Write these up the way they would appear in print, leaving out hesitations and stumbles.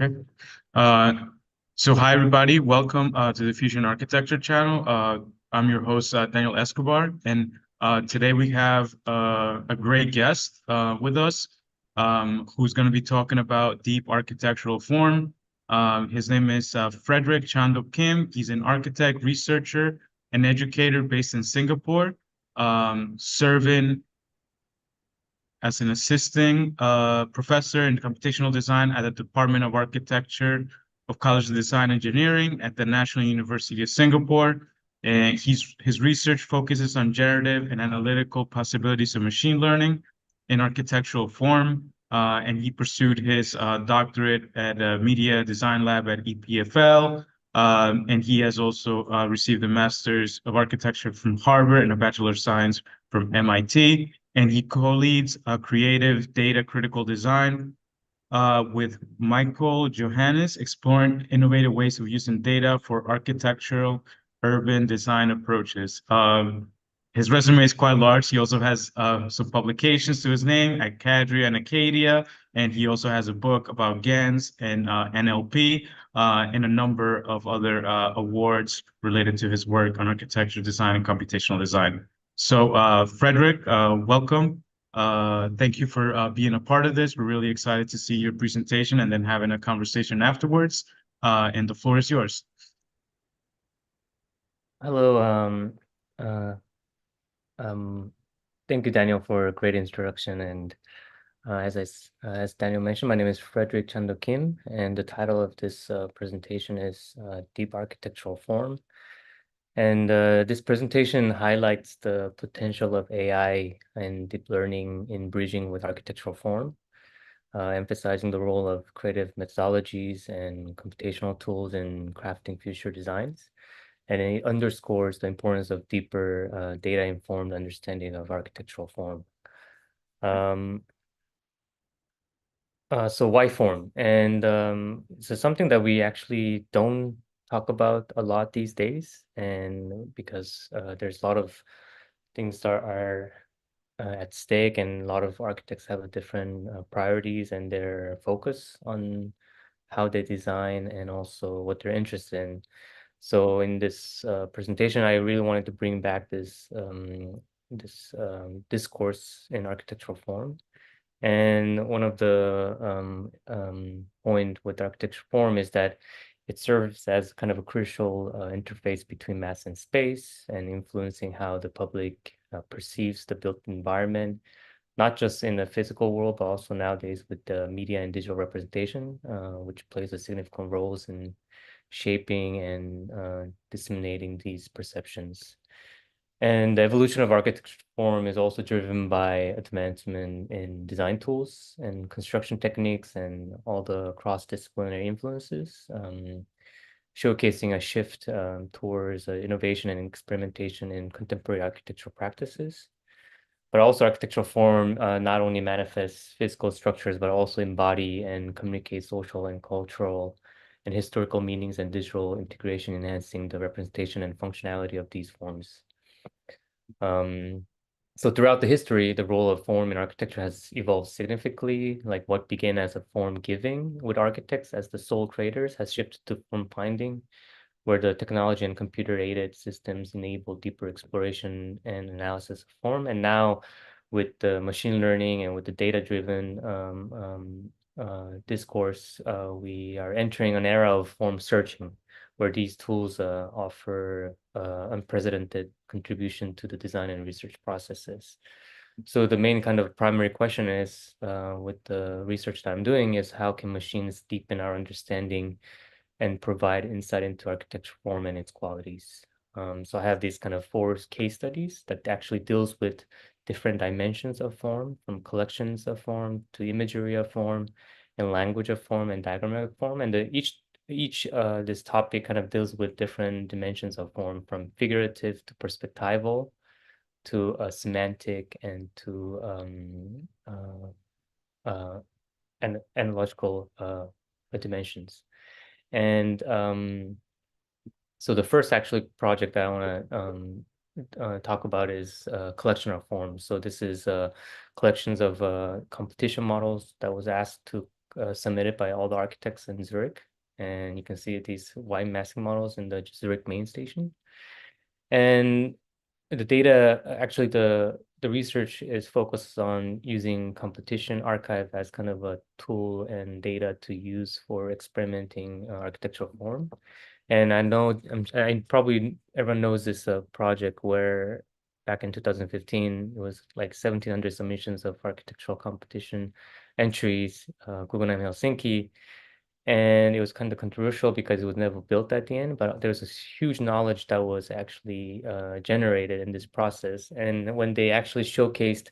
Okay. Uh, so hi everybody, welcome to the Fusion Architecture channel. I'm your host Daniel Escobar, and today we have a great guest with us, who's going to be talking about deep architectural form. His name is Frederick Chando Kim. He's an architect, researcher, and educator based in Singapore, serving as an assisting professor in computational design at the Department of Architecture of College of Design Engineering at the National University of Singapore. And his research focuses on generative and analytical possibilities of machine learning in architectural form. And he pursued his doctorate at a media design lab at EPFL. And he has also received a Master's of Architecture from Harvard and a Bachelor of Science from MIT. And he co-leads creative data critical design with Mikhael Johanes, exploring innovative ways of using data for architectural urban design approaches. His resume is quite large. He also has some publications to his name at CAADRIA and ACADRIA, and he also has a book about GANs and NLP and a number of other awards related to his work on architecture design and computational design. So, Frederick, welcome. Thank you for being a part of this. We're really excited to see your presentation and then having a conversation afterwards. And the floor is yours. Hello. Thank you, Daniel, for a great introduction. And as Daniel mentioned, my name is Frederick Chando Kim, and the title of this presentation is Deep Architectural Form. And this presentation highlights the potential of AI and deep learning in bridging with architectural form, emphasizing the role of creative methodologies and computational tools in crafting future designs. And it underscores the importance of deeper data-informed understanding of architectural form. So why form? And so something that we actually don't talk about a lot these days, and because there's a lot of things that are at stake, and a lot of architects have different priorities and their focus on how they design and also what they're interested in. So in this presentation, I really wanted to bring back this discourse in architectural form. And one of the point with architectural form is that it serves as kind of a crucial interface between mass and space, and influencing how the public perceives the built environment, not just in the physical world, but also nowadays with the media and digital representation, which plays a significant roles in shaping and disseminating these perceptions. And the evolution of architecture form is also driven by advancement in design tools and construction techniques and all the cross-disciplinary influences, showcasing a shift towards innovation and experimentation in contemporary architectural practices. But also architectural form not only manifests physical structures, but also embody and communicate social and cultural and historical meanings and digital integration, enhancing the representation and functionality of these forms. So throughout the history, the role of form in architecture has evolved significantly. Like what began as a form giving with architects as the sole creators has shifted to form finding, where the technology and computer-aided systems enable deeper exploration and analysis of form. And now with the machine learning and with the data-driven discourse, we are entering an era of form searching, where these tools offer unprecedented contribution to the design and research processes. So the main kind of primary question is, with the research that I'm doing, is how can machines deepen our understanding and provide insight into architecture form and its qualities? So I have these kind of 4 case studies that actually deals with different dimensions of form, from collections of form to imagery of form and language of form and diagrammatic form. And each this topic kind of deals with different dimensions of form, from figurative to perspectival to semantic and to analogical dimensions. And so the first actually project that I want to talk about is collection of forms. So this is collections of competition models that was asked to submitted by all the architects in Zurich. And you can see these wide massing models in the Zurich main station. And the data, actually, the research is focused on using competition archive as kind of a tool and data to use for experimenting architectural form. And I know, I probably everyone knows this project where back in 2015, it was like 1,700 submissions of architectural competition entries, Guggenheim Helsinki. And it was kind of controversial because it was never built at the end, but there was this huge knowledge that was actually generated in this process. And when they actually showcased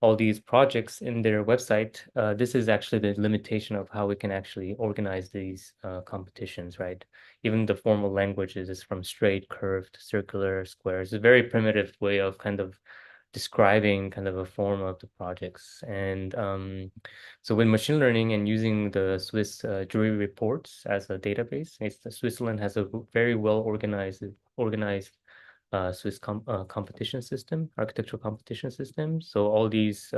all these projects in their website, this is actually the limitation of how we can actually organize these competitions, right? Even the formal languages is from straight, curved, circular, squares. It's a very primitive way of kind of describing kind of a form of the projects. And so with machine learning and using the Swiss jury reports as a database, Switzerland has a very well organized Swiss competition system, architectural competition system. So all these,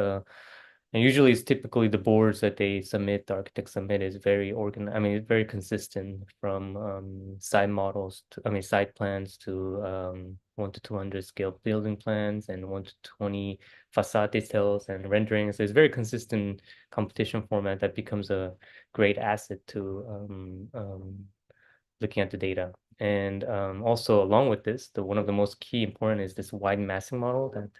and usually it's typically the boards that they submit, the architects submit is very organized. I mean, it's very consistent from side models to, side plans to 1 to 200 scale building plans and 1 to 20 facade details and renderings. So it's very consistent competition format that becomes a great asset to looking at the data. And also along with this, one of the most key important is this wide massing model that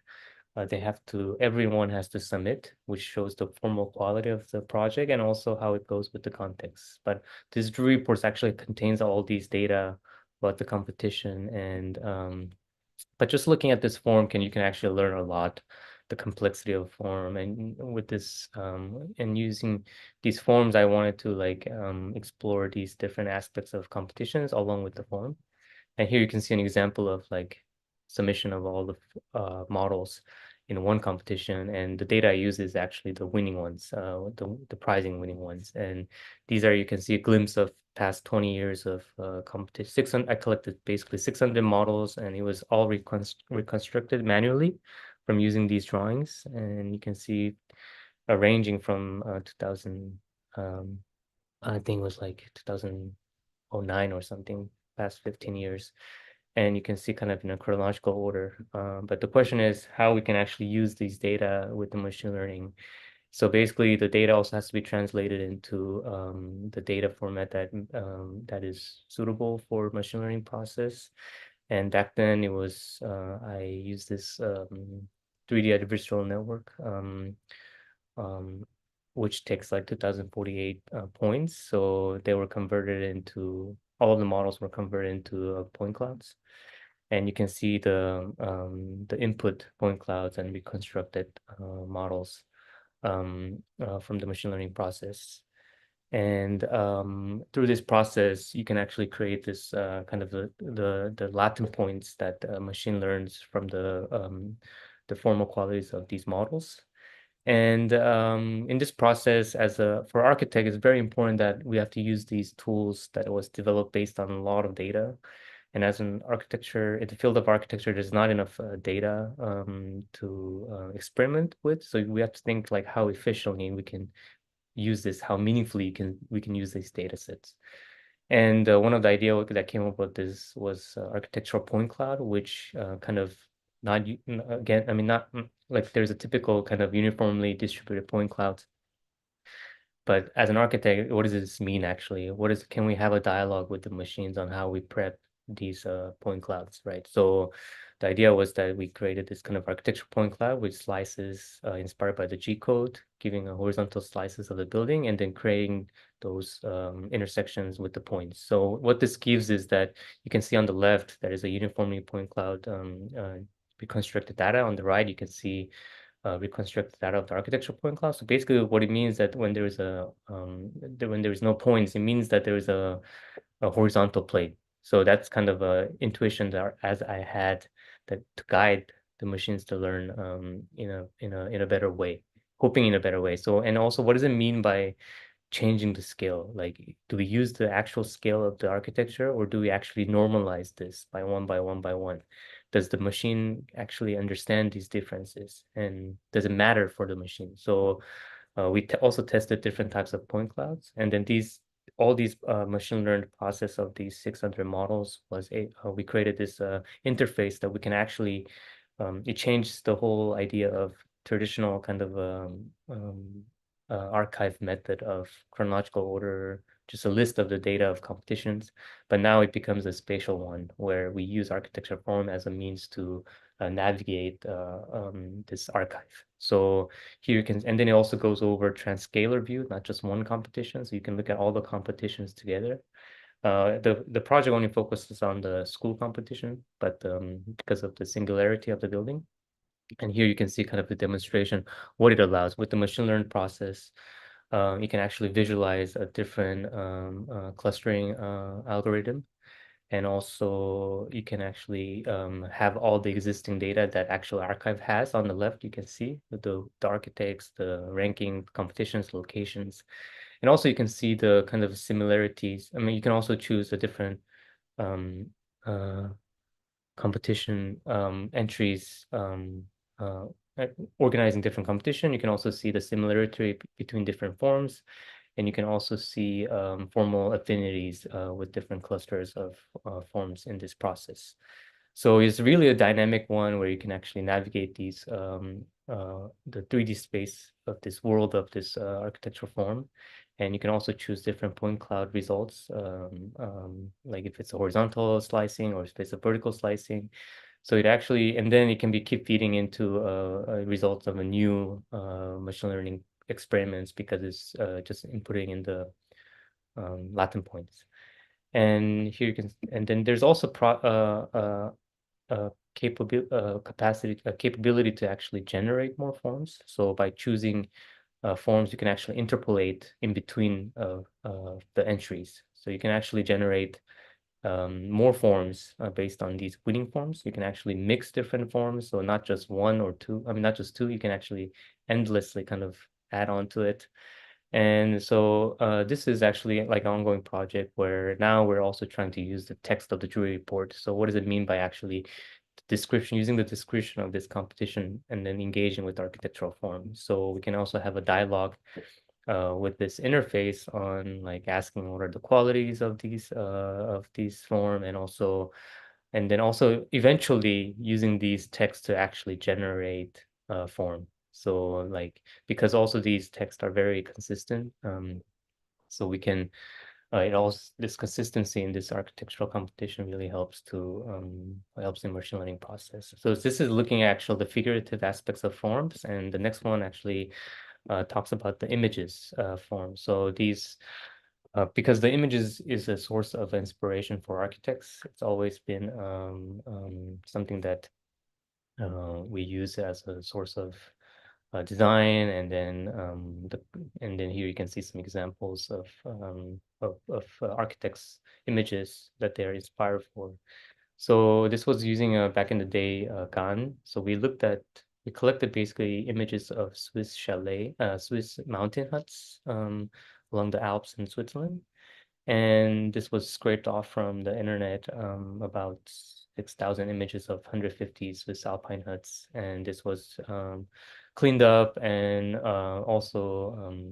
everyone has to submit, which shows the formal quality of the project and also how it goes with the context. But this jury report actually contains all these data about the competition. And but just looking at this form, you can actually learn a lot, the complexity of form. And with this and using these forms, I wanted to explore these different aspects of competitions along with the form. And here you can see an example of submission of all the models in one competition, and the data I use is actually the winning ones, the prizing winning ones. And these are, you can see a glimpse of past 20 years of competition. 600, I collected basically 600 models, and it was all reconstructed manually from using these drawings. And you can see ranging from 2000, I think it was like 2009 or something, past 15 years. And you can see kind of in a chronological order. But the question is how we can actually use these data with the machine learning. So basically, the data also has to be translated into the data format that is suitable for machine learning process. And back then, it was I used this 3D adversarial network, which takes like 2048 points. So they were converted into, all of the models were converted into point clouds. And you can see the input point clouds and reconstructed models from the machine learning process. And through this process, you can actually create this kind of the latent points that machine learns from the formal qualities of these models. And in this process, for architect, it's very important that we have to use these tools that was developed based on a lot of data. And as an architecture, in the field of architecture, there's not enough data to experiment with. So we have to think like how efficiently we can use this, how meaningfully we can use these data sets. And one of the ideas that came up with this was architectural point cloud, which kind of not like there's a typical kind of uniformly distributed point cloud. But as an architect, what does this mean actually? Can we have a dialogue with the machines on how we prep these point clouds, right? So the idea was that we created this kind of architectural point cloud with slices inspired by the G code, giving a horizontal slices of the building and then creating those intersections with the points. So what this gives is that you can see on the left, there is a uniformly point cloud reconstructed data. On the right, you can see reconstructed data of the architectural point cloud. So basically what it means that when there is when there is no points, it means that there is a horizontal plane. So that's kind of a intuition that as I had that to guide the machines to learn in a better way, hoping in a better way. So, and also what does it mean by changing the scale? Like, do we use the actual scale of the architecture or do we actually normalize this by one by one by one? Does the machine actually understand these differences and does it matter for the machine? So We also tested different types of point clouds, and then all these machine learned process of these 600 models we created this interface that we can actually it changed the whole idea of traditional kind of archive method of chronological order, just a list of the data of competitions, but now it becomes a spatial one where we use architecture forum as a means to navigate this archive. So here you can, and then it also goes over transcalar view, not just one competition. So you can look at all the competitions together. The project only focuses on the school competition, but because of the singularity of the building. And here you can see kind of the demonstration, what it allows with the machine learning process. You can actually visualize a different clustering algorithm. And also you can actually have all the existing data that actual archive has on the left. You can see the architects, the ranking, competitions, locations. And also you can see the kind of similarities. I mean, you can also choose a different competition entries, organizing different competition. You can also see the similarity between different forms. And you can also see formal affinities with different clusters of forms in this process. So it's really a dynamic one where you can actually navigate these the 3D space of this world of this architectural form. And you can also choose different point cloud results, like if it's a horizontal slicing or if it's a vertical slicing. So it actually, and then it can be keep feeding into a results of a new machine learning experiments because it's just inputting in the Latin points. And here you can, and then there's also capability to actually generate more forms. So by choosing forms, you can actually interpolate in between the entries. So you can actually generate more forms based on these winning forms. You can actually mix different forms, so not just one or two. I mean, not just two. You can actually endlessly kind of add on to it. And so this is actually like an ongoing project where now we're also trying to use the text of the jury report. So what does it mean by actually description, using the description of this competition and then engaging with architectural form? So we can also have a dialogue with this interface on like asking what are the qualities of these form, and then also eventually using these texts to actually generate form. So like, because also these texts are very consistent, so we can this consistency in this architectural competition really helps in machine learning process. So this is looking at actual the figurative aspects of forms, and the next one actually talks about the images form. So these, because the images is a source of inspiration for architects, it's always been something that we use as a source of design, and then here you can see some examples of architects' images that they're inspired for. So this was using back in the day GAN. So we collected basically images of Swiss mountain huts along the Alps in Switzerland. And this was scraped off from the internet, about 6,000 images of 150 Swiss alpine huts. And this was cleaned up and also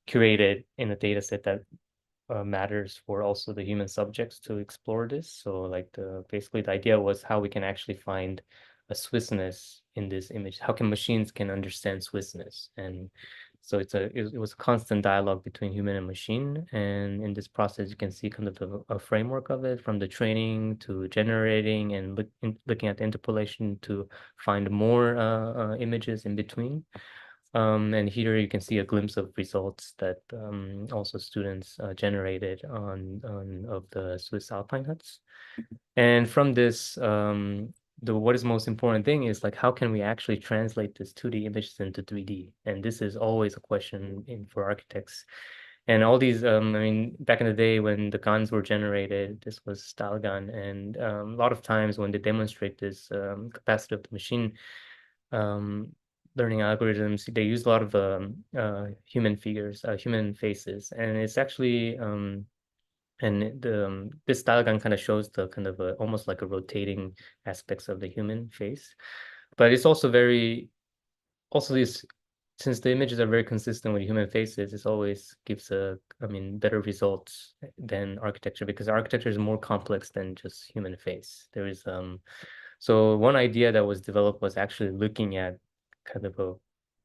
curated in a data set that matters for also the human subjects to explore this. So like basically the idea was how we can actually find a Swissness in this image. How can machines can understand Swissness? And so it was a constant dialogue between human and machine. And in this process, you can see kind of a framework of it, from the training to generating and looking at the interpolation to find more images in between. And here you can see a glimpse of results that also students generated of the Swiss alpine huts. And from this, what is most important thing is like, how can we actually translate this 2D images into 3D? And this is always a question for architects. And all these, I mean, back in the day when the guns were generated, this was style gun. And a lot of times when they demonstrate this capacity of the machine learning algorithms, they use a lot of human figures, human faces. And it's actually, and this diagram kind of shows the kind of almost like a rotating aspects of the human face, but it's also also this since the images are very consistent with human faces, it always gives better results than architecture, because architecture is more complex than just human face. There is so one idea that was developed was actually looking at kind of a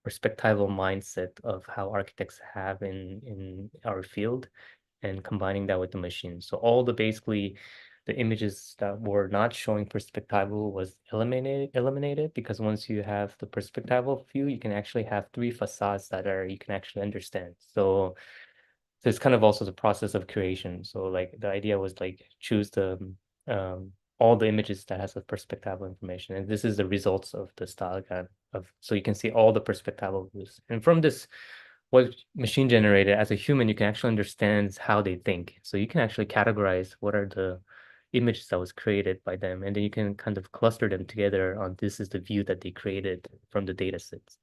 perspectival mindset of how architects have in our field, and combining that with the machine. So all the basically the images that were not showing perspectival was eliminated, because once you have the perspectival view, you can actually have three facades that you can actually understand. So it's kind of also the process of curation. So like the idea was like choose the all the images that has a perspectival information, and this is the results of the style guide of, so you can see all the perspectival views. And from this, what machine generated, as a human, you can actually understand how they think. So you can actually categorize what are the images that was created by them, and then you can kind of cluster them together on this is the view that they created from the data sets.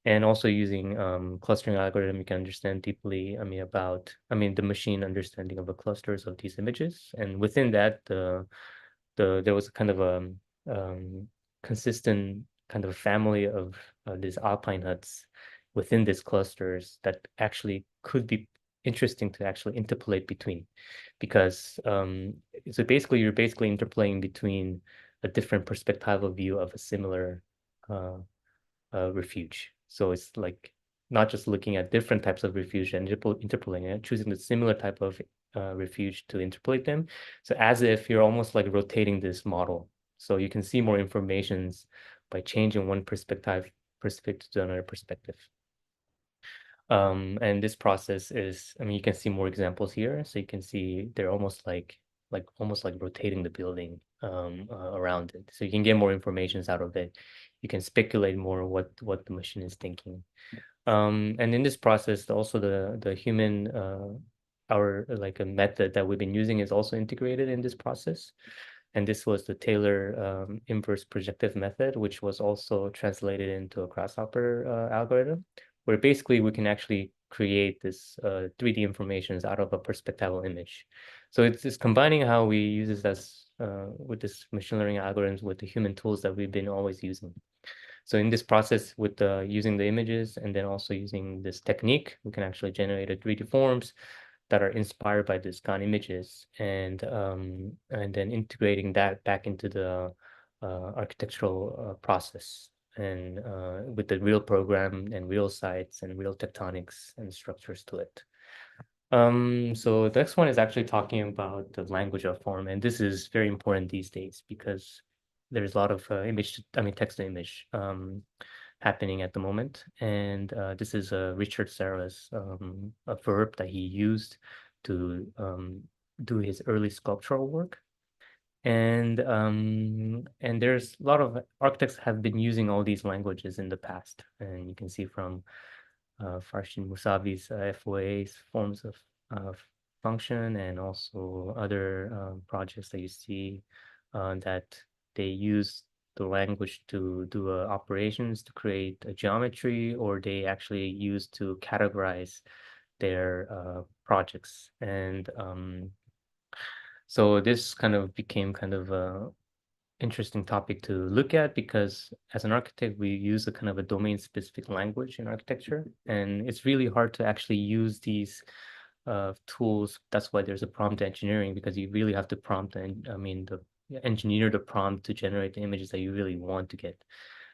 And also using clustering algorithm, you can understand deeply, about the machine understanding of the clusters of these images. And within that, there was kind of a consistent kind of family of these alpine huts within these clusters that actually could be interesting to actually interpolate between, because so basically you're basically interpolating between a different perspectival view of a similar refuge. So it's like not just looking at different types of refuge and interpolating it, choosing the similar type of refuge to interpolate them. So as if you're almost like rotating this model. So you can see more informations by changing one perspective to another perspective. And this process is, you can see more examples here. So you can see they're almost like rotating the building around it. So you can get more information out of it. You can speculate more what the machine is thinking. And in this process, also the human our like a method that we've been using is also integrated in this process. And this was the Taylor inverse projective method, which was also translated into a grasshopper algorithm, where basically we can actually create this 3D informations out of a perspectival image. So it's combining how we use this as with this machine learning algorithms with the human tools that we've been always using. So in this process, with using the images and then also using this technique, we can actually generate a 3D forms that are inspired by the scan images, and then integrating that back into the architectural process, and with the real program and real sites and real tectonics and structures to it. So the next one is actually talking about the language of form, and this is very important these days because there's a lot of text to image happening at the moment. And this is Richard Serra's a verb that he used to do his early sculptural work. And there's a lot of architects have been using all these languages in the past. And you can see from Farshin Musavi's FOA's forms of function, and also other projects that you see that they use the language to do operations to create a geometry, or they actually use to categorize their projects. And so this kind of became kind of a interesting topic to look at, because as an architect, we use a kind of a domain-specific language in architecture, and it's really hard to actually use these tools. That's why there's a prompt engineering, because you really have to prompt engineer the prompt to generate the images that you really want to get.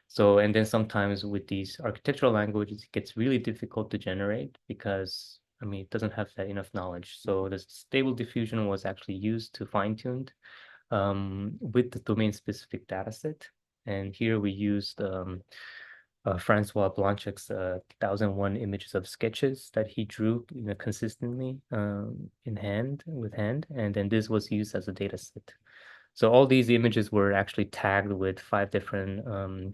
So, and then sometimes with these architectural languages, it gets really difficult to generate because it doesn't have that enough knowledge. So the stable diffusion was actually used to fine-tuned with the domain-specific dataset. And here we used Francois Blanchek's 1001 images of sketches that he drew consistently with hand, and then this was used as a data set. So all these images were actually tagged with 5 different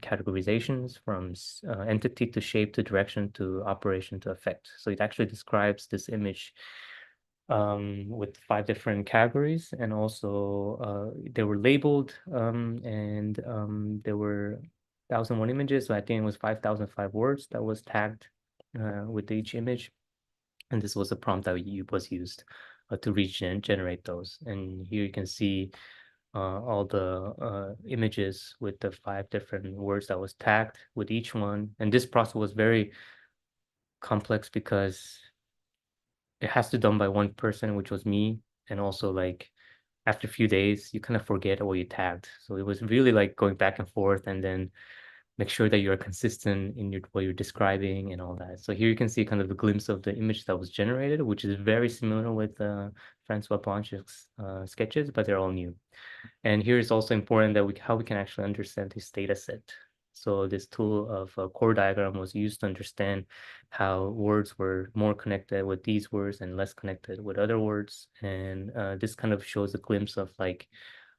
categorizations, from entity to shape to direction to operation to effect. So it actually describes this image with 5 different categories, and also they were labeled, and there were 1001 images. So I think it was 5,005 words that was tagged with each image. And this was a prompt that was used to generate those. And here you can see all the images with the 5 different words that was tagged with each one. And this process was very complex because it has to be done by one person, which was me. And also like after a few days, you kind of forget what you tagged. So it was really like going back and forth and then make sure that you're consistent in what you're describing and all that. So here you can see kind of a glimpse of the image that was generated, which is very similar with Francois Blanch's sketches, but they're all new. And here it's also important that how we can actually understand this data set. So this tool of a core diagram was used to understand how words were more connected with these words and less connected with other words. And this kind of shows a glimpse of like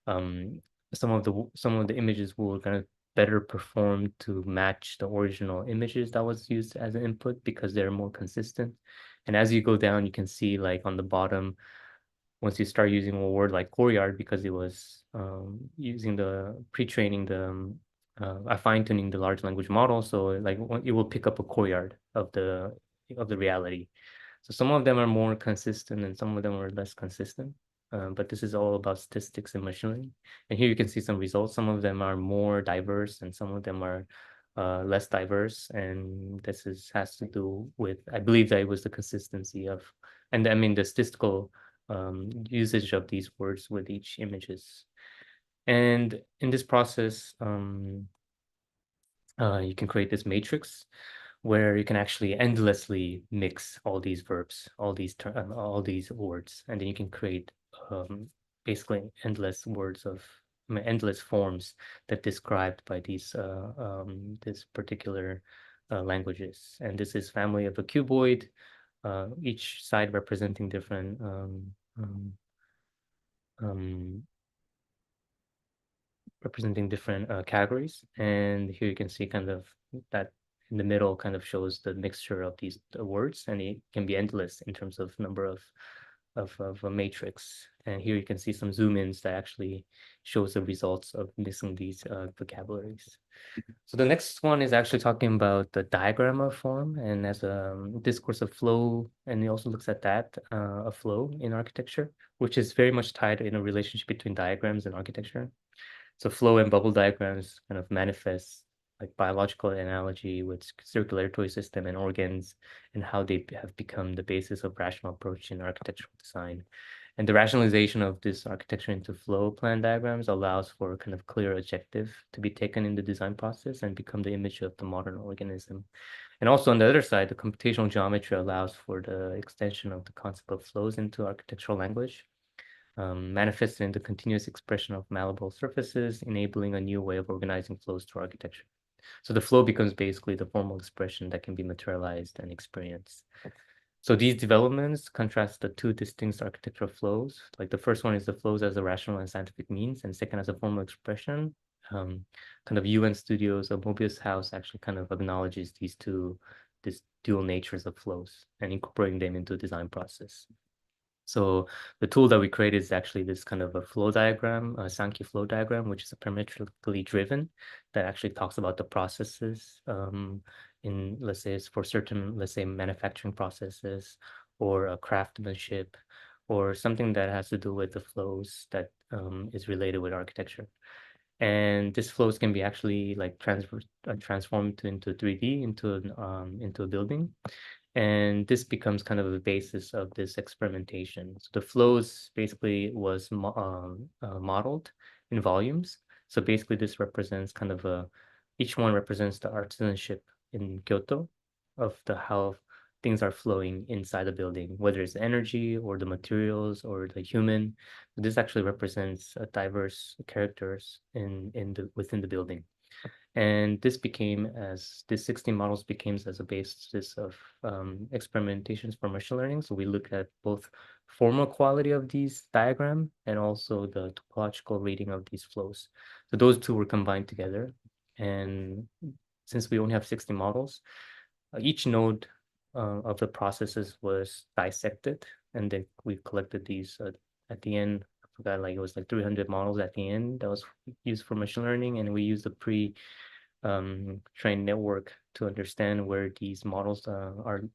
some of the images were kind of better performed to match the original images that was used as an input because they're more consistent. And as you go down, you can see like on the bottom, once you start using a word like courtyard, because it was using the pre-training fine-tuning the large language model, so like it will pick up a courtyard of the reality. So some of them are more consistent and some of them are less consistent. But this is all about statistics and machine learning. And here you can see some results. Some of them are more diverse and some of them are less diverse. And this has to do with, I believe that it was the consistency of, and I mean the statistical usage of these words with each images. And in this process, you can create this matrix where you can actually endlessly mix all these verbs, all these words, and then you can create basically endless words of, endless forms that described by these this particular languages. And this is family of a cuboid, each side representing different categories. And here you can see kind of that in the middle kind of shows the mixture of these words, and it can be endless in terms of number of a matrix. And here you can see some zoom ins that actually shows the results of mixing these vocabularies. So the next one is actually talking about the diagram of form and as a discourse of flow. And it also looks at that of flow in architecture, which is very much tied in a relationship between diagrams and architecture. So flow and bubble diagrams kind of manifest like biological analogy with circulatory system and organs and how they have become the basis of rational approach in architectural design. And the rationalization of this architecture into flow plan diagrams allows for a kind of clear objective to be taken in the design process and become the image of the modern organism. And also on the other side, the computational geometry allows for the extension of the concept of flows into architectural language, manifested in the continuous expression of malleable surfaces, enabling a new way of organizing flows through architecture. So the flow becomes basically the formal expression that can be materialized and experienced. So these developments contrast the two distinct architectural flows. Like the first one is the flows as a rational and scientific means, and second as a formal expression. Kind of UN Studios or Mobius House actually kind of acknowledges these dual natures of flows and incorporating them into the design process. So the tool that we created is actually this kind of a flow diagram, a Sankey flow diagram, which is a parametrically driven that actually talks about the processes in, let's say, it's for certain, let's say, manufacturing processes or a craftsmanship or something that has to do with the flows that is related with architecture. And these flows can be actually like transformed into 3D into a building. And this becomes kind of the basis of this experimentation. So the flows basically was modeled in volumes. So basically this represents kind of each one represents the artisanship in Kyoto of how things are flowing inside the building, whether it's energy or the materials or the human. This actually represents diverse characters within the building. And this 16 models became as a basis of experimentations for machine learning. So we look at both formal quality of these diagram and also the topological reading of these flows. So those two were combined together. And since we only have 60 models, each node of the processes was dissected, and then we collected these at the end. I forgot, like it was like 300 models at the end that was used for machine learning, and we used the trained network to understand where these models are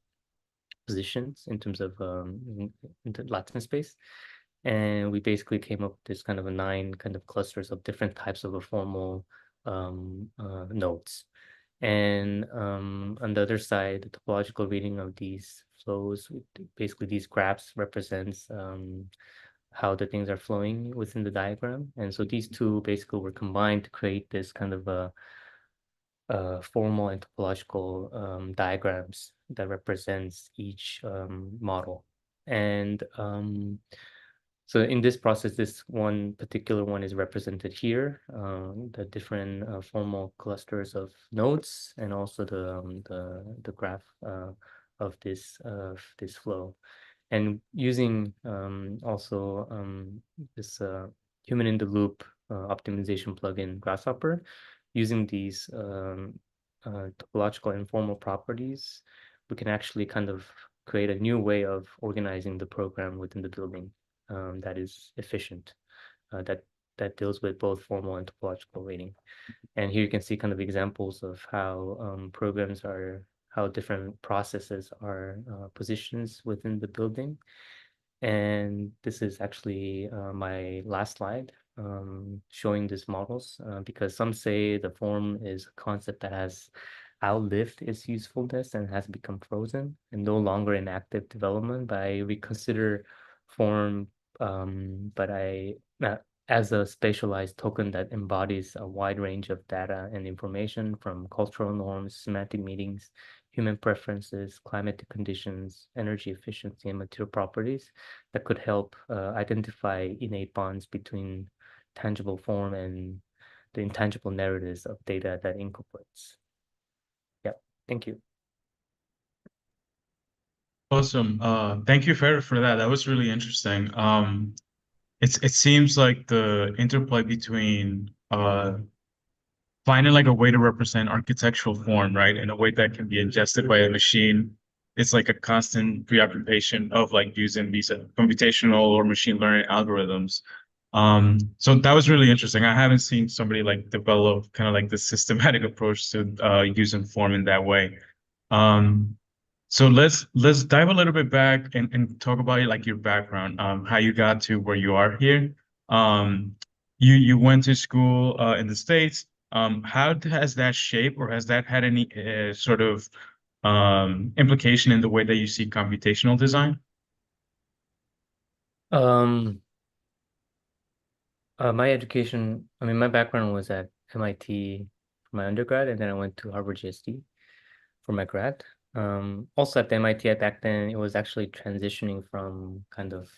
positioned in terms of into Latin space. And we basically came up with this kind of a 9 kind of clusters of different types of a formal nodes. And on the other side, the topological reading of these flows, basically these graphs represents how the things are flowing within the diagram. And so these two basically were combined to create this kind of a formal and topological diagrams that represents each model. And so in this process, this one particular one is represented here, the different formal clusters of nodes, and also the graph of this flow. And using also this human in the loop optimization plugin Grasshopper, using these topological and formal properties, we can actually kind of create a new way of organizing the program within the building that is efficient, that deals with both formal and topological rating. And here you can see kind of examples of how programs are, how different processes are positions within the building. And this is actually my last slide showing these models because some say the form is a concept that has outlived its usefulness and has become frozen and no longer in active development. But I reconsider form, as a spatialized token that embodies a wide range of data and information from cultural norms, semantic meanings, human preferences, climatic conditions, energy efficiency, and material properties that could help identify innate bonds between tangible form and the intangible narratives of data that incorporates. Yeah, thank you. Awesome. Thank you for that. That was really interesting. It seems like the interplay between finding like a way to represent architectural form, right, in a way that can be ingested by a machine. It's like a constant preoccupation of like using these computational or machine learning algorithms. So that was really interesting. I haven't seen somebody like develop kind of like the systematic approach to using form in that way. Um, so let's dive a little bit back and talk about like your background, how you got to where you are here. Um, you went to school in the States. How has that shaped or has that had any sort of implication in the way that you see computational design? Um, my education, I mean, my background was at MIT for my undergrad, and then I went to Harvard GSD for my grad. Also at the MIT back then, it was actually transitioning from kind of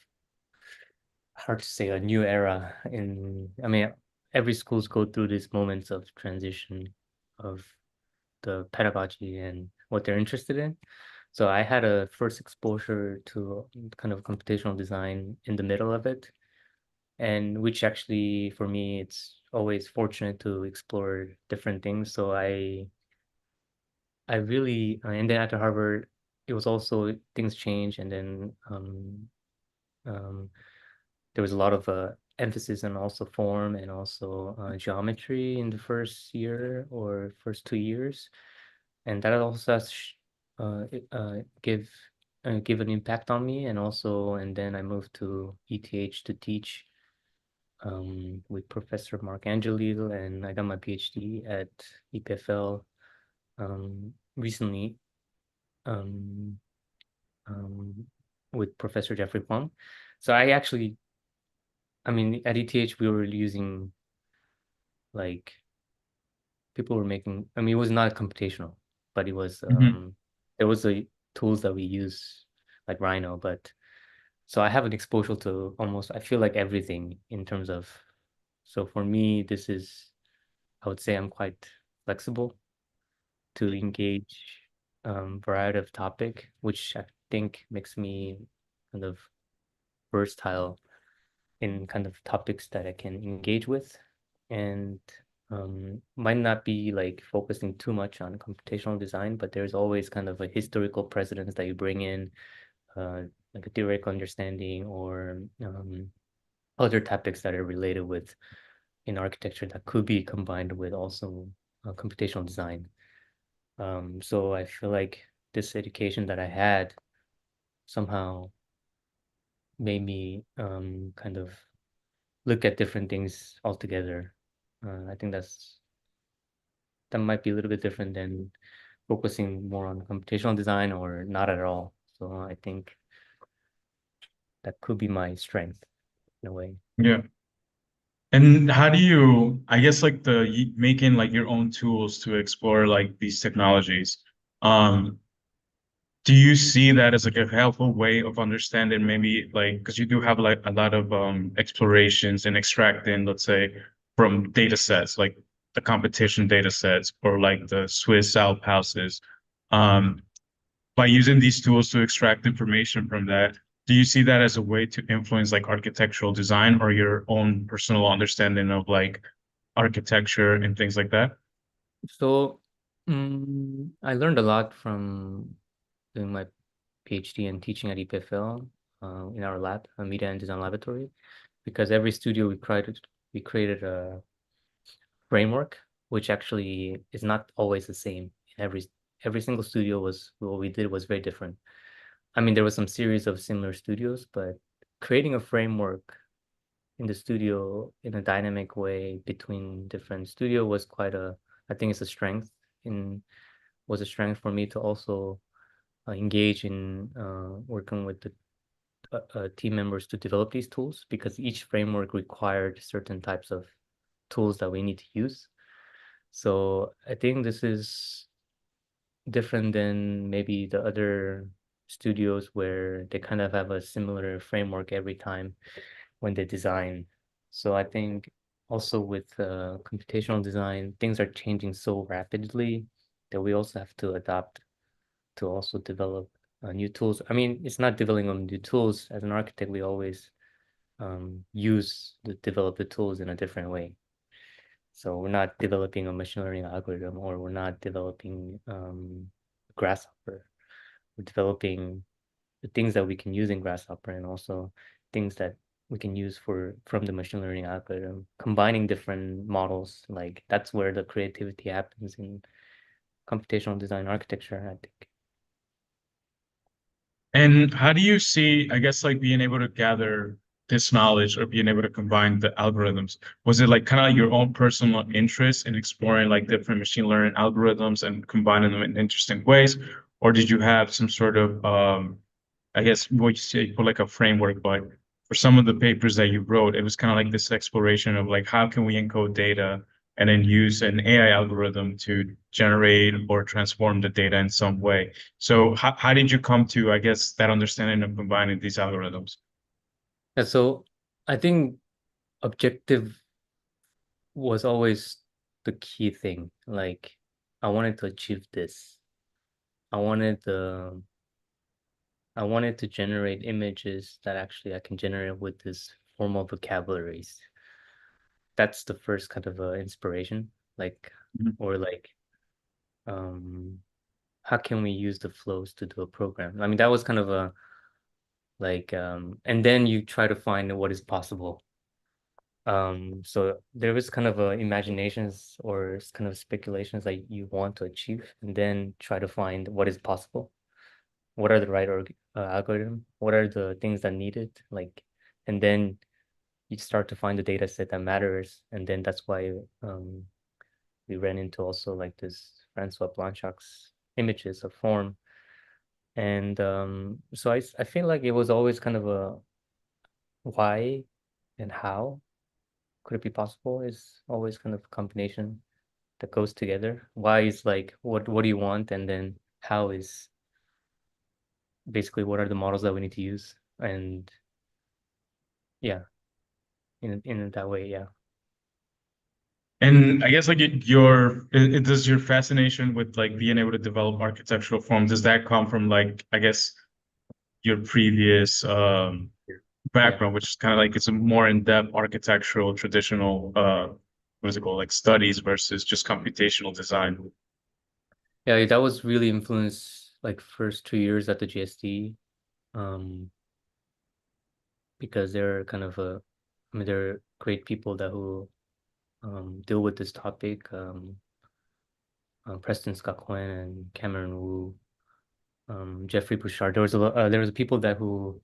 hard to say a new era in, I mean, every schools go through these moments of transition of the pedagogy and what they're interested in. So I had a first exposure to kind of computational design in the middle of it, and which actually for me, it's always fortunate to explore different things. So I really, and then after Harvard, it was also things change, and then um, there was a lot of emphasis on also form and also geometry in the first year or first 2 years, and that also has give an impact on me. And also, and then I moved to ETH to teach with Professor Mark Angelil, and I got my PhD at EPFL recently um, um, with Professor Jeffrey Huang. So I actually, I mean, at ETH, we were using like people were making, I mean, it was not computational, but it was, Mhm. there was a tools that we use like Rhino, but so I have an exposure to almost, I feel like everything in terms of, so for me, this is, I would say I'm quite flexible to engage variety of topic, which I think makes me kind of versatile in kind of topics that I can engage with, and might not be like focusing too much on computational design, but there's always kind of a historical precedence that you bring in, like a theoretical understanding or other topics that are related with in architecture that could be combined with also computational design. So I feel like this education that I had somehow made me kind of look at different things altogether. I think that might be a little bit different than focusing more on computational design or not at all. So I think that could be my strength in a way. Yeah. And how do you, I guess, like making like your own tools to explore like these technologies? Um, do you see that as like a helpful way of understanding maybe like because you do have like a lot of explorations and extracting, let's say, from data sets like the competition data sets or like the Swiss Alp houses. Um, by using these tools to extract information from that, do you see that as a way to influence like architectural design or your own personal understanding of like architecture and things like that? So I learned a lot from doing my PhD and teaching at EPFL in our lab, a media and design laboratory, because every studio we created a framework, which actually is not always the same. In every single studio was what we did was very different. I mean, there was some series of similar studios, but creating a framework in the studio in a dynamic way between different studio was I think it's a strength in was a strength for me to also engage in working with the team members to develop these tools because each framework required certain types of tools that we need to use. So I think this is different than maybe the other studios where they kind of have a similar framework every time when they design. So I think also with computational design, things are changing so rapidly that we also have to adapt to also develop new tools. I mean, it's not developing on new tools. As an architect, we always develop the tools in a different way. So we're not developing a machine learning algorithm or we're not developing Grasshopper. We're developing the things that we can use in Grasshopper and also things that we can use from the machine learning algorithm, combining different models. Like that's where the creativity happens in computational design architecture, I think. And how do you see, I guess, like being able to gather this knowledge or being able to combine the algorithms? Was it like kind of like your own personal interest in exploring like different machine learning algorithms and combining them in interesting ways? Or did you have some sort of, I guess, what you say, for like a framework, but for some of the papers that you wrote, it was kind of like this exploration of like, how can we encode data and then use an AI algorithm to generate or transform the data in some way? So how did you come to, I guess, that understanding of combining these algorithms? Yeah, so I think objective was always the key thing. Like I wanted to achieve this. I wanted the I wanted to generate images that actually I can generate with this formal vocabularies. That's the first kind of inspiration, like, Mhm. or like, um, how can we use the flows to do a program? I mean, that was kind of a like, and then you try to find what is possible. So there was kind of imaginations or kind of speculations that you want to achieve, and then try to find what is possible. What are the right algorithm? What are the things that needed? Like, and then you start to find the data set that matters, and then that's why we ran into also like this Francois Blanchard's images of form, and so I feel like it was always kind of a why and how could it be possible is always kind of a combination that goes together. Why is like what do you want, and then how is basically what are the models that we need to use, and yeah, in that way, yeah. And I guess like does your fascination with like being able to develop architectural forms, does that come from like, I guess, your previous Yeah. background, which is kind of like it's a more in-depth architectural traditional what's it called, like studies versus just computational design? Yeah, that was really influenced like first 2 years at the GSD, um, because they're kind of I mean, they're great people that who deal with this topic. Preston Scott Quinn and Cameron Wu, Jeffrey Bouchard. There was people that who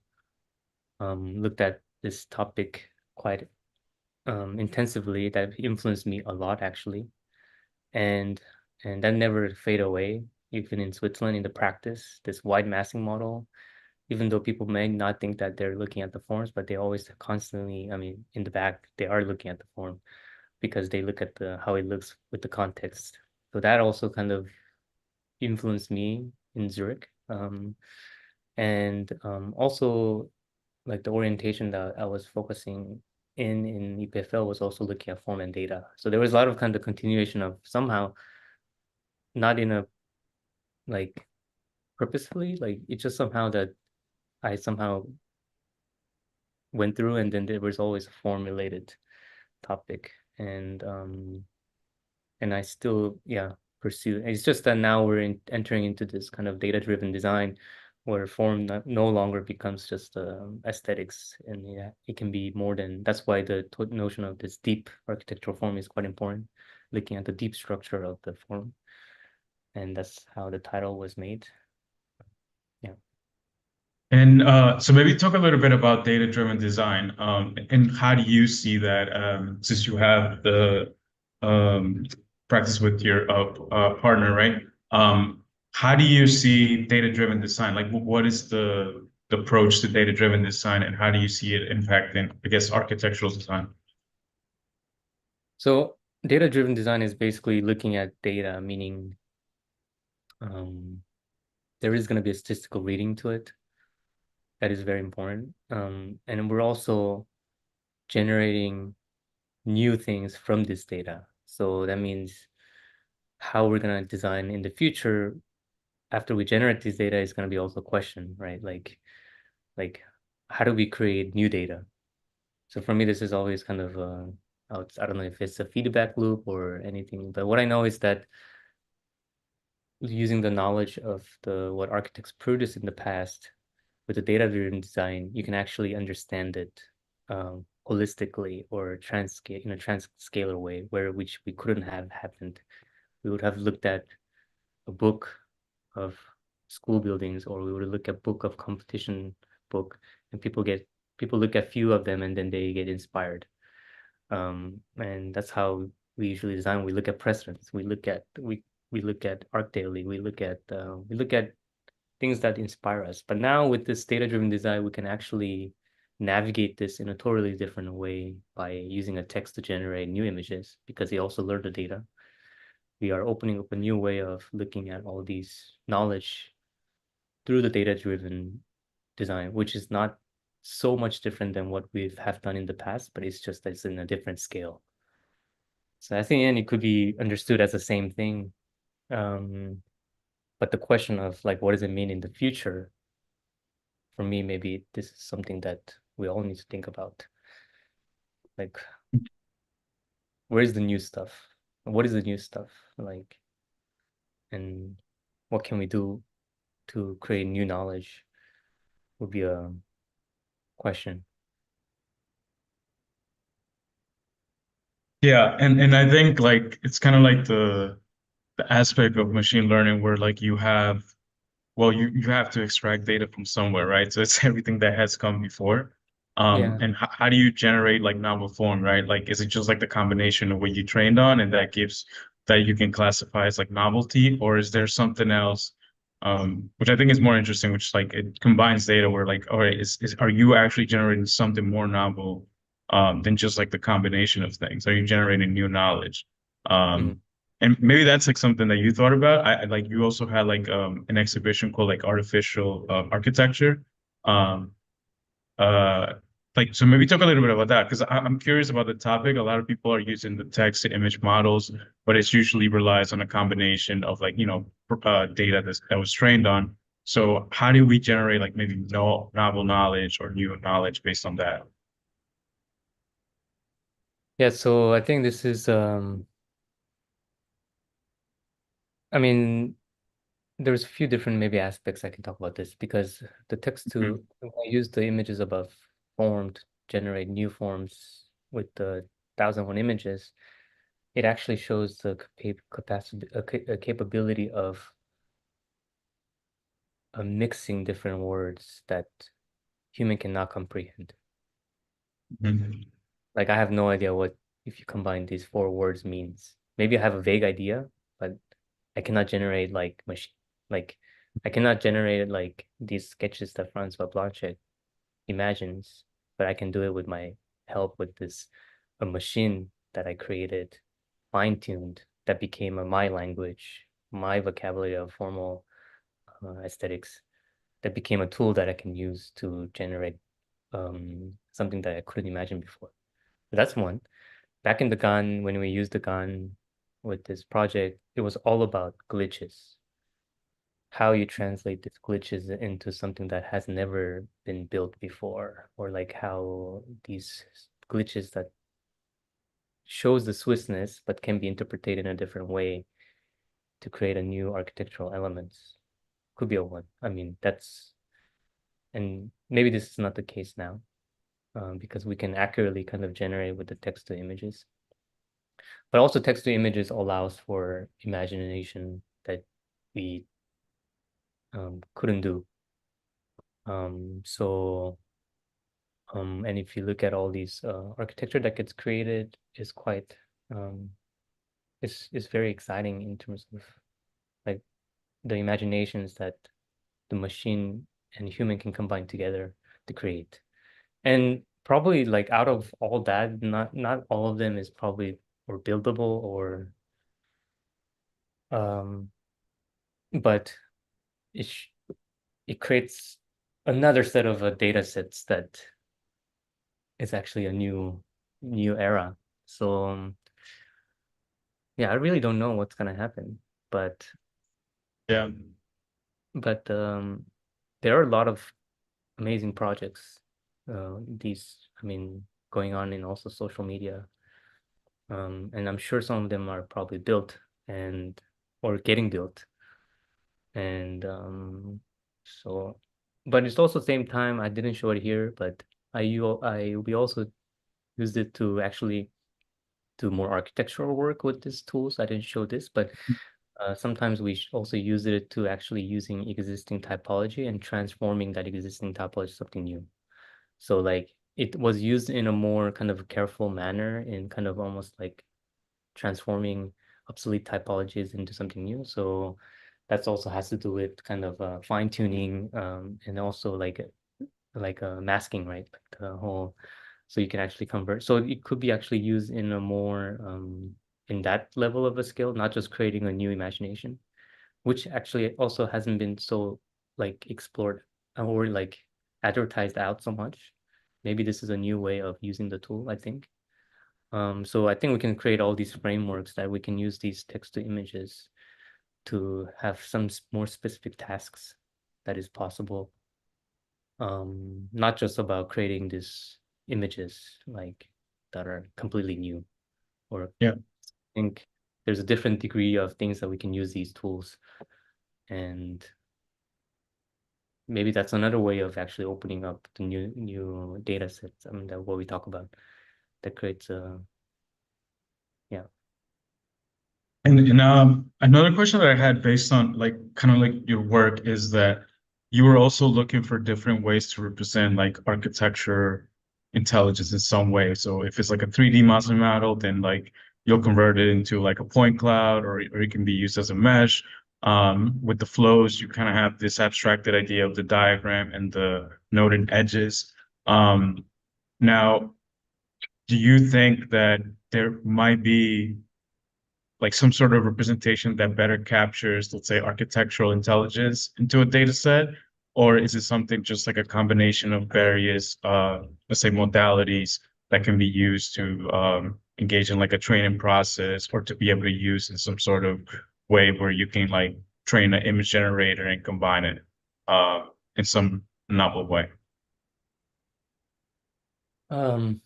looked at this topic quite intensively that influenced me a lot actually, and that never fade away even in Switzerland in the practice. This wide massing model, even though people may not think that they're looking at the forms, but they always constantly, I mean, in the back they are looking at the form because they look at the how it looks with the context. So that also kind of influenced me in Zurich. And also like the orientation that I was focusing in EPFL was also looking at form and data. So there was a lot of kind of continuation of somehow not in a like purposefully, like it's just somehow that I somehow went through, and then there was always a form related topic. And I still, yeah, pursue. It's just that now we're entering into this kind of data-driven design where form no longer becomes just aesthetics, and yeah, it can be more than. That's why the notion of this deep architectural form is quite important, looking at the deep structure of the form, and that's how the title was made. Yeah. And so maybe talk a little bit about data-driven design, and how do you see that, since you have the um, practice with your partner, right? How do you see data-driven design? Like, what is the approach to data-driven design, and how do you see it impacting, I guess, architectural design? So data-driven design is basically looking at data, meaning there is going to be a statistical reading to it. That is very important. And we're also generating new things from this data. So that means how we're going to design in the future after we generate this data is going to be also a question, right? Like how do we create new data? So for me, this is always kind of I don't know if it's a feedback loop or anything, but what I know is that using the knowledge of what architects produced in the past with the data-driven design, you can actually understand it holistically or transcale in a transcalar way, which we couldn't have happened. We would have looked at a book of school buildings, or we would look at book of competition book, and people look at few of them and then they get inspired. And that's how we usually design. We look at precedents. We look at ArcDaily. We look at things that inspire us. But now with this data-driven design, we can actually navigate this in a totally different way by using a text to generate new images because they also learn the data. We are opening up a new way of looking at all these knowledge through the data-driven design, which is not so much different than what we have done in the past, but it's just that it's in a different scale. So I think and it could be understood as the same thing. But the question of like, what does it mean in the future? For me, maybe this is something that we all need to think about. Like, where's the new stuff? What is the new stuff? Like, and what can we do to create new knowledge would be a question. Yeah, and I think like it's kind of like the aspect of machine learning where like you have, well, you have to extract data from somewhere, right? So it's everything that has come before. Yeah. And how do you generate like novel form, right? Like, is it just like the combination of what you trained on and that gives that you can classify as like novelty, or is there something else, which I think is more interesting, which is like it combines data where like, all right, are you actually generating something more novel, than just like the combination of things? Are you generating new knowledge? Mhm. And maybe that's like something that you thought about. Like you also had like an exhibition called like Artificial Architecture. Um, uh, like so maybe talk a little bit about that because I'm curious about the topic. A lot of people are using the text to image models, but it's usually relies on a combination of like data that was trained on. So how do we generate like maybe no novel knowledge or new knowledge based on that? Yeah, so I think this is I mean, there's a few different maybe aspects I can talk about this because the text Mhm. to when I use the images above form to generate new forms with the 1,001 images, it actually shows the capacity, a capability of mixing different words that human cannot comprehend. Mhm. Like I have no idea what if you combine these four words means. Maybe I have a vague idea, but I cannot generate like machine like I cannot generate like these sketches that Francois Blanchet imagines, but I can do it with my help with this a machine that I created, fine-tuned, that became my language, my vocabulary of formal aesthetics, that became a tool that I can use to generate something that I couldn't imagine before. So that's one. Back in the gun, when we used the gun with this project, it was all about glitches. How you translate these glitches into something that has never been built before, or like how these glitches that shows the Swissness but can be interpreted in a different way to create a new architectural elements. Could be a one. I mean, and maybe this is not the case now, because we can accurately kind of generate with the text to images. But also text to images allows for imagination that we couldn't do. And if you look at all these architecture that gets created is quite is very exciting in terms of like the imaginations that the machine and human can combine together to create. And probably like out of all that, not all of them is probably or buildable or but it it creates another set of data sets that is actually a new era. So yeah, I really don't know what's gonna happen, but Yeah. but there are a lot of amazing projects. I mean, going on in also social media. And I'm sure some of them are probably built and or getting built. And so, but it's also same time I didn't show it here, but we also used it to actually do more architectural work with these tools. I didn't show this, but sometimes we also use it to actually using existing typology and transforming that existing typology to something new. So like it was used in a more kind of careful manner in kind of almost like transforming obsolete typologies into something new. So that's also has to do with kind of fine tuning and also like masking, right? Like the whole, so you can actually convert. So it could be actually used in a more in that level of a skill, not just creating a new imagination, which actually also hasn't been so like explored or like advertised out so much. Maybe this is a new way of using the tool, I think. So I think we can create all these frameworks that we can use these text to images to have some more specific tasks that is possible. Not just about creating these images like that are completely new, or Yeah. I think there's a different degree of things that we can use these tools, and maybe that's another way of actually opening up the new data sets. I mean, that what we talk about that creates a yeah. And another question that I had based on like kind of like your work is that you were also looking for different ways to represent like architecture intelligence in some way. So if it's like a 3D modeling model, then like you'll convert it into like a point cloud, or it can be used as a mesh. With the flows, you kind of have this abstracted idea of the diagram and the noted edges. Now, do you think that there might be like some sort of representation that better captures, let's say, architectural intelligence into a data set? Or is it something just like a combination of various, let's say, modalities that can be used to engage in like a training process, or to be able to use in some sort of way where you can like train an image generator and combine it in some novel way? Um,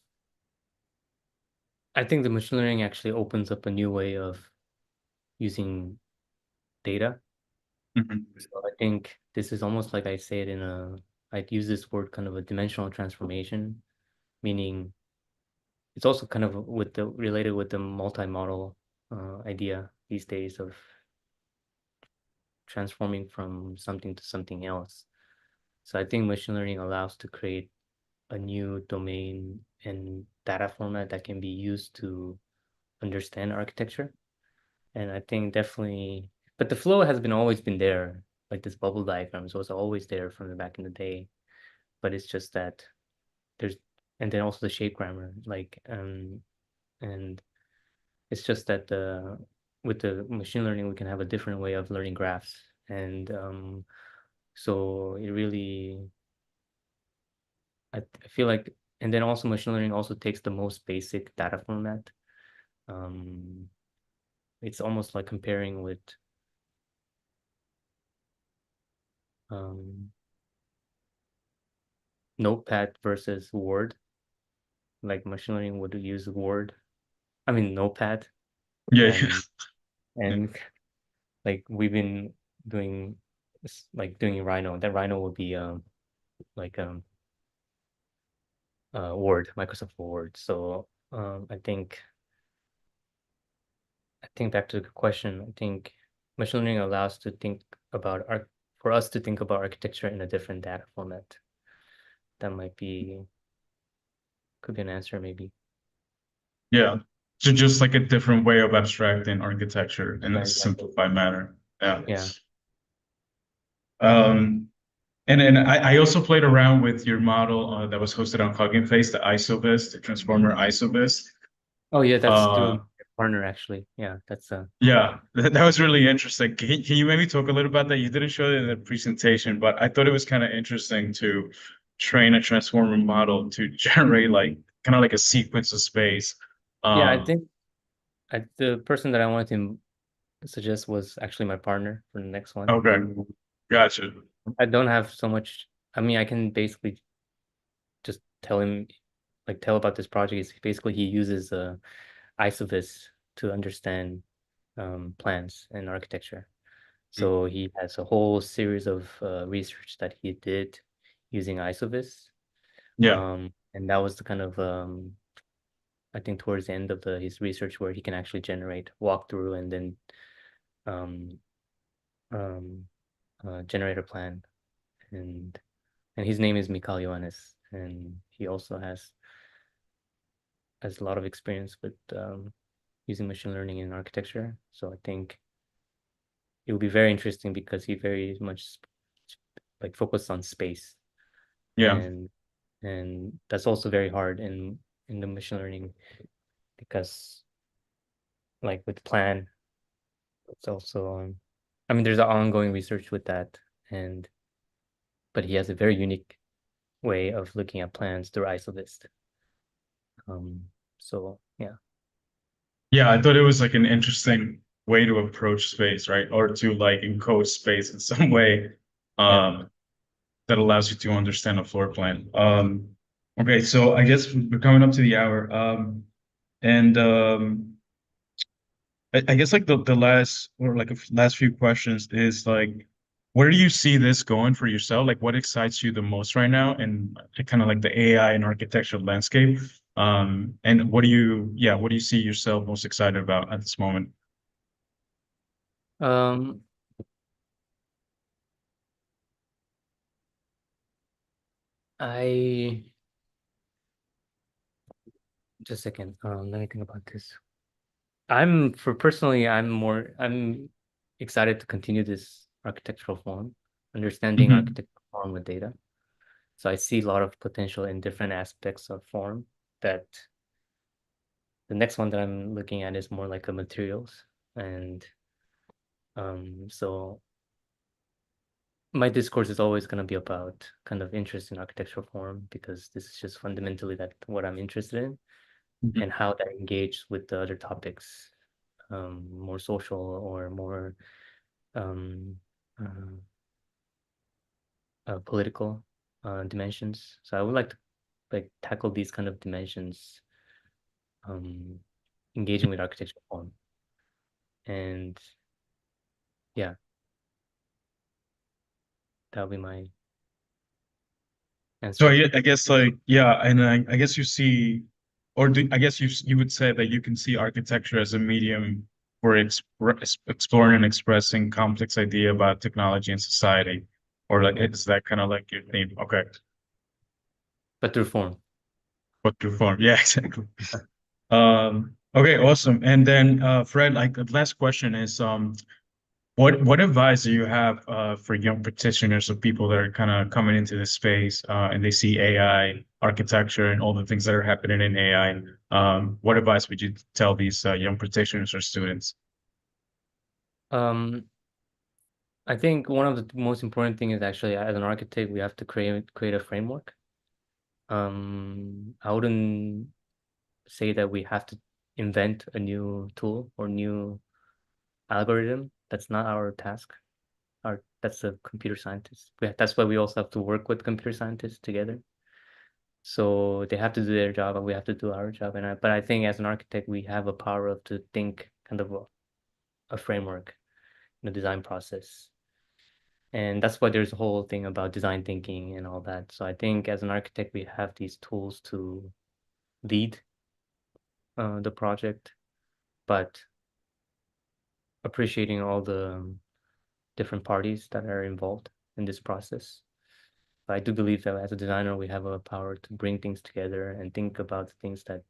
I think the machine learning actually opens up a new way of using data. Mhm. So I think this is almost like I say it I'd use this word kind of a dimensional transformation, meaning it's also kind of with the related with the multi-model idea these days of transforming from something to something else. So I think machine learning allows to create a new domain and data format that can be used to understand architecture. And I think definitely, but the flow has been always been there, like this bubble diagram. So it's always there from the back in the day. But it's just that there's, and then also the shape grammar, and it's just that with the machine learning, we can have a different way of learning graphs. And so it really, I feel like, and then also machine learning also takes the most basic data format. It's almost like comparing with Notepad versus Word. Like machine learning would use Word, I mean Notepad, Yeah. and like we've been doing doing Rhino. That Rhino will be like Word, Microsoft Word. So I think back to the question, I think machine learning allows to think about for us to think about architecture in a different data format. That could be an answer maybe. Yeah. So just like a different way of abstracting architecture in a simplified manner. Yeah. Yeah. And then I also played around with your model that was hosted on Hugging Face, the ISOBIS, the Transformer ISOBIS. Oh yeah, that's through a partner actually. Yeah, that's yeah, that was really interesting. Can you maybe talk a little about that? You didn't show it in the presentation, but I thought it was kind of interesting to train a transformer model to generate like kind of like a sequence of space. Yeah, I think the person that I wanted to suggest was actually my partner for the next one. Okay, gotcha. I don't have so much. I mean, I can basically just tell him, like, tell about this project. Is basically he uses ISOVIS to understand plans and architecture. So he has a whole series of research that he did using ISOVIS. Yeah. And that was the kind of I think towards the end of his research where he can actually generate walkthrough and then generate a plan. And his name is Mikhael Johanes, and he also has a lot of experience with using machine learning in architecture. So I think it will be very interesting because he very much like focused on space. Yeah. And that's also very hard in the machine learning because like with plan, it's also I mean there's ongoing research with that, but he has a very unique way of looking at plans through ISOVIS. So yeah. Yeah, I thought it was like an interesting way to approach space, right? Or to like encode space in some way that allows you to understand a floor plan. Okay, so I guess we're coming up to the hour. And I guess like the last or like last few questions is like, where do you see this going for yourself? Like what excites you the most right now and kind of like the AI and architectural landscape? And what do you see yourself most excited about at this moment? I just a second. Let me think about this. I'm excited to continue this architectural form, understanding architectural form with data. So I see a lot of potential in different aspects of form that the next one that I'm looking at is more like a materials. And so my discourse is always going to be about kind of interest in architectural form because this is just fundamentally what I'm interested in and how that engages with the other topics, more social or more political dimensions. So I would like to like tackle these kind of dimensions, engaging with architectural form. And yeah, that'll be my answer. So I guess like yeah, and I guess you see, I guess you would say that you can see architecture as a medium for exploring and expressing complex idea about technology and society. or like Yeah. is that kind of like your theme? Okay, But through form. what to form? Yeah, exactly. Okay, awesome. And then Fred, like the last question is what advice do you have for young practitioners or people that are kind of coming into this space and they see AI architecture and all the things that are happening in AI? What advice would you tell these young practitioners or students? Um, I think one of the most important thing is actually as an architect, we have to create a framework. I wouldn't say that we have to invent a new tool or new algorithm. That's not our task. That's a computer scientist. That's why we also have to work with computer scientists together. So they have to do their job and we have to do our job. But I think as an architect, we have a power of to think kind of a framework in the design process. And that's why there's a whole thing about design thinking and all that. So I think as an architect, we have these tools to lead the project, but appreciating all the different parties that are involved in this process. But I do believe that as a designer, we have a power to bring things together and think about things that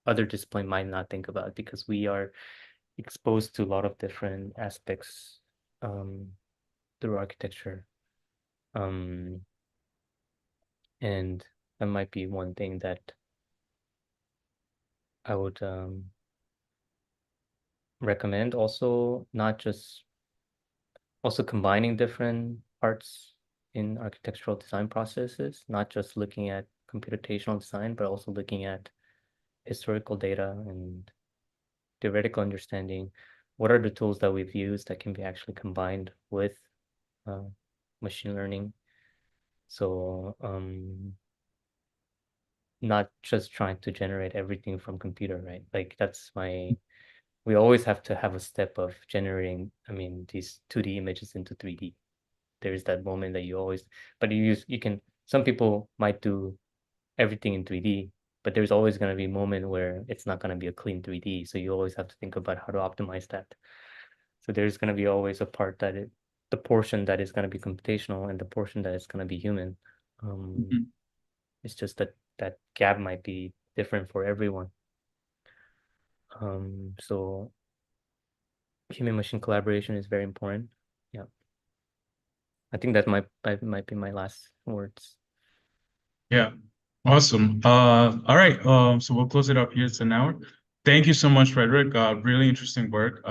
other discipline might not think about because we are exposed to a lot of different aspects through architecture. And that might be one thing that I would recommend. Also, not just also combining different parts in architectural design processes, not just looking at computational design, but also looking at historical data and theoretical understanding. What are the tools that we've used that can be actually combined with machine learning? So not just trying to generate everything from computer, right? Like we always have to have a step of generating, I mean, these 2D images into 3D. There's that moment that but you can, some people might do everything in 3D, but there's always going to be a moment where it's not going to be a clean 3D. So you always have to think about how to optimize that. So there's going to be always a part the portion that is going to be computational and the portion that is going to be human. Mhm. It's just that gap might be different for everyone. So human machine collaboration is very important. Yeah. I think that might be my last words. Yeah, awesome. All right. So we'll close it up here. It's an hour. Thank you so much, Frederick. Really interesting work.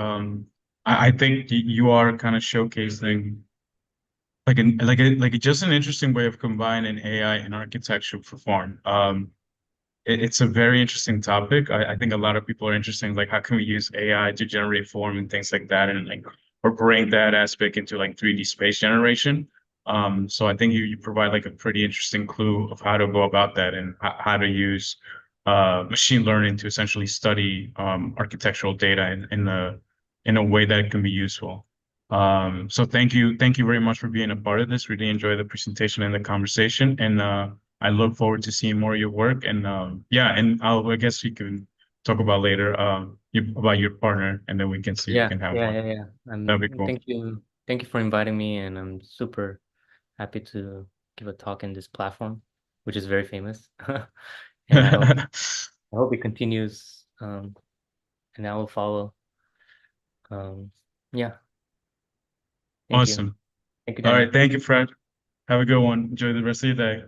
I think you are kind of showcasing just an interesting way of combining AI and architecture for form. It's a very interesting topic. I think a lot of people are interested in like how can we use AI to generate form and things like that, and like or bring that aspect into like 3D space generation. So I think you provide like a pretty interesting clue of how to go about that and how to use machine learning to essentially study architectural data in a way that can be useful. So thank you very much for being a part of this. Really enjoy the presentation and the conversation, and I look forward to seeing more of your work. And yeah, and I guess we can talk about later about your partner, and then we can see if we Yeah, can have yeah, one. yeah, yeah. That'd be cool. Thank you for inviting me, and I'm super happy to give a talk in this platform, which is very famous. And I hope it continues, and I will follow. Um, yeah, thank you. Awesome. Thank you, All Daniel. right. Thank you, Fred. Have a good one. Enjoy the rest of your day.